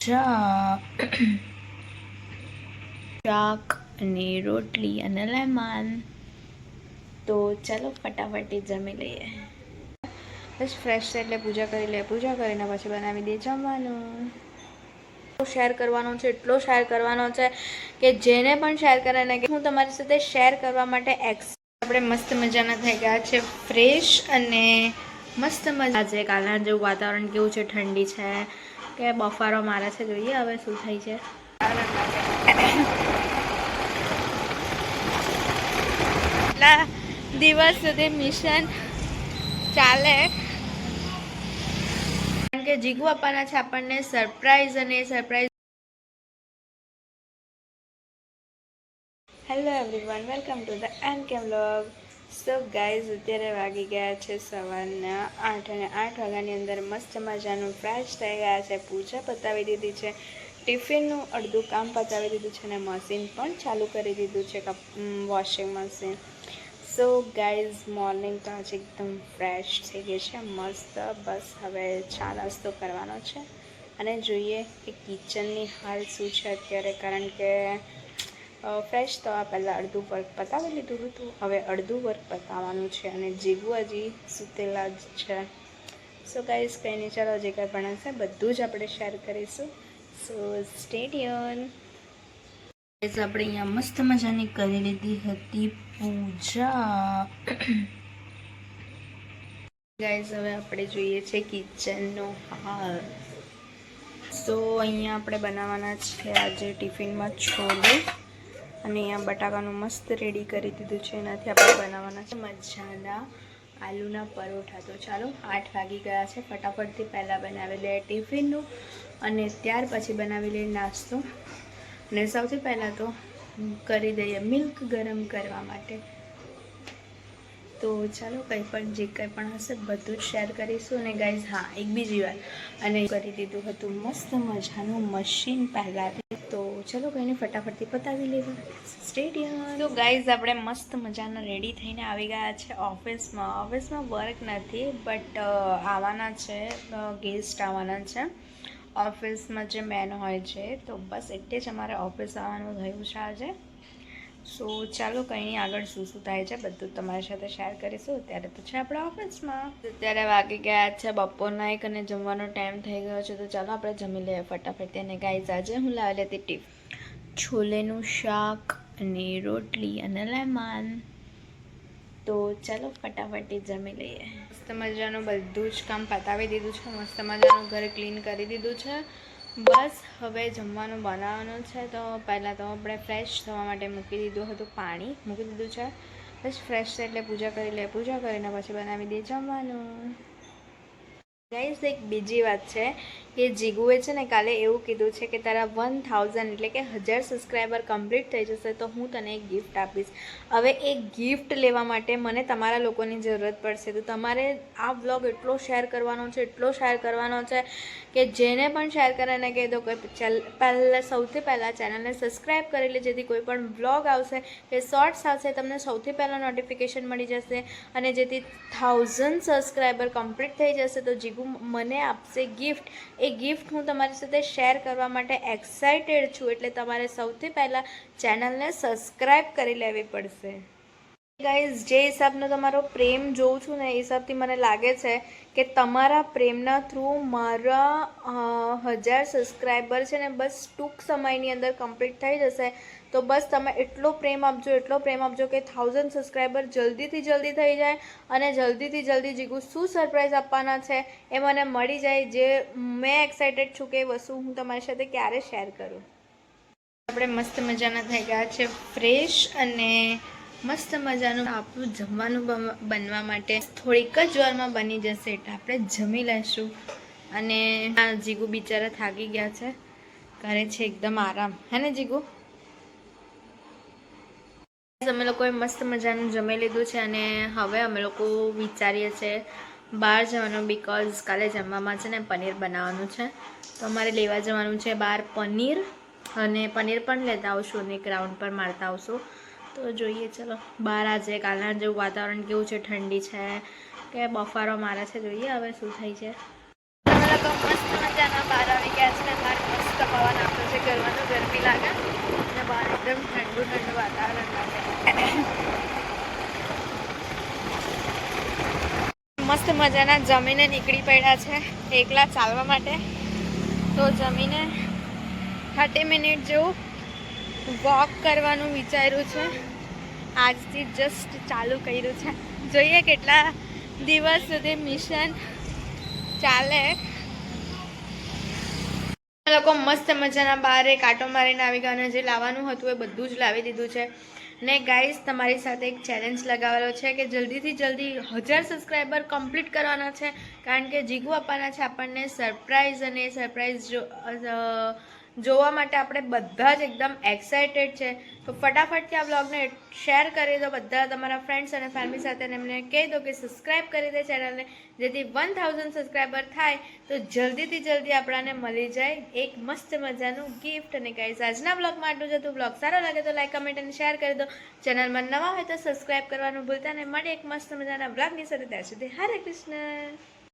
શાક અને રોટલી અને લેમન. તો ચાલો ફટાફટ જમી લઈએ. બસ ફ્રેશ છે એટલે પૂજા કરી લે. પૂજા કરીને પછી બનાવી દે જમવાનું. શેર કરવાનો છે, એટલો શેર કરવાનો છે કે જેને પણ શેર કરે ને કે હું તમારી સાથે શેર કરવા માટે આપણે મસ્ત મજાના થઈ ગયા છે ફ્રેશ અને મસ્ત મજા છે. કાલના જેવું વાતાવરણ કેવું છે, ઠંડી છે કે બફારો મારે છે. જોઈએ હવે શું થાય છે. એટલા દિવસ સુધી મિશન ચાલે કારણ કે જીગુ આપવાના છે આપણને સરપ્રાઈઝ. અને surprise hello everyone, welcome to the NK vlog. So guys, અત્યારે વાગી ગયા છે સવારના 8 અને 8 વાગ્યાની અંદર મસ્ત મજાનું ફ્રેશ થઈ ગયા છે. પૂજા પતાવી દીધી છે, ટિફિનનું અડધું કામ પતાવી દીધું છે અને મશીન પણ ચાલુ કરી દીધું છે, washing machine. So guys, morning તો આજે એકદમ ફ્રેશ થઈ ગઈ છે, મસ્ત. બસ હવે ચા નાસ્તો કરવાનો છે અને જોઈએ કે કિચનની હાલ શું છે અત્યારે. કારણ કે ફ્રેશ થવા પહેલાં અડધું વર્ક પતાવી લીધું હતું, હવે અડધું વર્ક પતાવવાનું છે અને જીગું હજી સૂતેલા જ છે. સો ગાઈઝ, કંઈ નહીં, ચાલો જે કંઈ પણ હશે બધું જ આપણે શેર કરીશું. સો સ્ટે ટ્યુન. આપણે અહીંયા મસ્ત મજાની કરી લીધી હતી પૂજા. ગાઈઝ, હવે આપણે જોઈએ છે કિચનનો હાલ. સો અહીંયા આપણે બનાવવાના છે આજે ટિફિનમાં છોલે અને અહીંયા બટાકાનું મસ્ત રેડી કરી દીધું છે. એનાથી આપણે બનાવવાના છે મજાના આલુના પરોઠા. તો ચાલો, 8 વાગી ગયા છે, ફટાફટથી પહેલાં બનાવી લે ટિફિનનું અને ત્યાર પછી બનાવી લે નાસ્તો. અને સૌથી પહેલાં તો કરી દઈએ મિલ્ક ગરમ કરવા માટે. તો ચાલો, કંઈ પણ જે કંઈ પણ હશે બધું જ શેર કરીશું. અને ગાઈઝ, હા, એક બીજી વાત, અને કરી દીધું હતું મસ્ત મજાનું મશીન પહેલાંથી. તો ચલો, કંઈને ફટાફટથી પતાવી લેવું સ્ટેડિયમ. તો ગાઈઝ, આપણે મસ્ત મજાના રેડી થઈને આવી ગયા છે ઓફિસમાં વર્ક નથી, બટ આવવાના છે, ગેસ્ટ આવવાના છે ઓફિસમાં જે મેન હોય છે. તો બસ એટલે જ અમારે ઓફિસ આવવાનું થયું છે આજે. સો ચાલો, કંઈ નહીં, આગળ શું શું થાય છે બધું તમારી સાથે શેર કરીશું. અત્યારે તો છે આપણે ઓફિસમાં. અત્યારે વાગી ગયા છે બપોરના 1 અને જમવાનો ટાઈમ થઈ ગયો છે. તો ચાલો આપણે જમી લઈએ ફટાફટ. તેને ગાઈઝ, આજે હું લાવેલી હતી છોલેનું શાક અને રોટલી અને લેમન. તો ચાલો ફટાફટ જમી લઈએ. મસ્ત મજાનું બધું જ કામ પતાવી દીધું છે, મસ્ત મજાનું ઘર ક્લીન કરી દીધું છે. બસ હવે જમવાનું બનાવવાનું છે. તો પહેલાં તો આપણે ફ્રેશ થવા માટે મૂકી દીધું હતું, પાણી મૂકી દીધું છે. બસ ફ્રેશ છે એટલે પૂજા કરી લે. પૂજા કરીને પછી બનાવી દે જમવાનું. ગાઈઝ, એક બીજી વાત છે કે જીગુએ છે ને કાલે એવું કીધું છે કે તારા 1000 એટલે કે 1000 સબસ્ક્રાઈબર કમ્પ્લીટ થઈ જશે તો હું તને એક ગિફ્ટ આપીશ. હવે એ ગિફ્ટ લેવા માટે મને તમારા લોકોની જરૂરત પડશે. તો તમારે આ વ્લોગ એટલો શેર કરવાનો છે, એટલો શેર કરવાનો છે કે જેને પણ શેર કરે ને કહી દો કે સૌથી પહેલાં ચેનલને સબસ્ક્રાઈબ કરી લે, જેથી કોઈ પણ વ્લોગ આવશે કે શોર્ટ્સ આવશે તમને સૌથી પહેલાં નોટિફિકેશન મળી જશે. અને જેથી 1000 સબસ્ક્રાઈબર કમ્પ્લીટ થઈ જશે તો જીગુ મને આપશે ગિફ્ટ. એ ગિફ્ટ હું તમારી સાથે શેર કરવા માટે એક્સાઇટેડ છું. એટલે તમારે સૌથી પહેલાં ચેનલને સબસ્ક્રાઈબ કરી લેવી પડશે. ગાઈઝ, જે હિસાબનો તમારો પ્રેમ જોઉં છું ને એ હિસાબથી મને લાગે છે કે તમારા પ્રેમના થ્રુ મારા 1000 સબસ્ક્રાઈબર છે ને બસ ટૂંક સમયની અંદર કમ્પ્લીટ થઈ જશે. તો બસ તમે એટલો પ્રેમ આપજો, એટલો પ્રેમ આપજો કે 1000 સબસ્ક્રાઈબર જલ્દીથી જલ્દી થઈ જાય અને જલ્દીથી જલ્દી જીગુ શું સરપ્રાઈઝ આપવાના છે એ મને મળી જાય. જે મેં એક્સાઇટેડ છું કે એ વસ્તુ હું તમારી સાથે ક્યારે શેર કરું. આપણે મસ્ત મજાના થઈ ગયા છે ફ્રેશ અને મસ્ત મજાનું આપણું જમવાનું બનવા માટે થોડીક જ વારમાં બની જશે. એટલે આપણે જમી લઈશું. અને આ જીગુ બિચારા થાકી ગયા છે, કરે છે એકદમ આરામ, હે ને જીગુ? અમે લોકોએ મસ્ત મજાનું જમી લીધું છે અને હવે અમે લોકો વિચારીએ છીએ બહાર જવાનું. બિકોઝ કાલે જમવામાં છે ને પનીર બનાવવાનું છે. તો અમારે લેવા જવાનું છે બહાર પનીર, અને પનીર પણ લેતા આવશું અને એક રાઉન્ડ પર મારતા આવશું. તો જોઈએ, ચલો બહાર આજે કાલના જેવું વાતાવરણ કેવું છે, ઠંડી છે કે બફારો મારે છે. જોઈએ હવે શું થાય છે. અમે લોકો મસ્ત મજાના બહાર આવી ગયા છે. બહાર મસ્ત ગરમી લાગે અને બહાર એકદમ ઠંડુ ઠંડુ વાતાવરણ લાગે. મસ્ત મજાના જમીને નીકળી પડ્યા છે એકલા ચાલવા માટે. તો જમીને 30 મિનિટ જેવું વોક કરવાનું વિચાર્યું છે. આજથી જસ્ટ ચાલુ કર્યું છે, જોઈએ કેટલા દિવસ સુધી મિશન ચાલે. લોકો મસ્ત મજાના બહાર કાંટો મારીને આવી ગયા અને જે લાવવાનું હતું એ બધું જ લાવી દીધું છે. ને ગાઈઝ તમારી સાથે એક ચેલેન્જ લગાવેલો છે કે જલ્દીથી જલ્દી 1000 સબસ્ક્રાઈબર કમ્પ્લીટ કરવાના છે, કારણ કે જીગુ આપવાના છે આપણને સરપ્રાઈઝ. અને સરપ્રાઈઝ જોવા માટે આપણે બધા જ એકદમ એક્સાઇટેડ છે. તો ફટાફટથી આ બ્લોગને શેર કરી દો બધા તમારા ફ્રેન્ડ્સ અને ફેમિલી સાથે, અને એમને કહી દો કે સબસ્ક્રાઈબ કરી દે ચેનલને, જેથી 1000 સબસ્ક્રાઈબર થાય તો જલ્દીથી જલ્દી આપણાને મળી જાય એક મસ્ત મજાનું ગિફ્ટ. અને ગાઈઝ આજના બ્લોગમાં આટલું જ હતું. બ્લોગ સારો લાગે તો લાઈક, કમેન્ટ અને શેર કરી દો. ચેનલમાં નવા હોય તો સબસ્ક્રાઈબ કરવાનું ભૂલતા નહીં. મળે એક મસ્ત મજાના બ્લોગની સાથે. ત્યાં સુધી હરે કૃષ્ણ.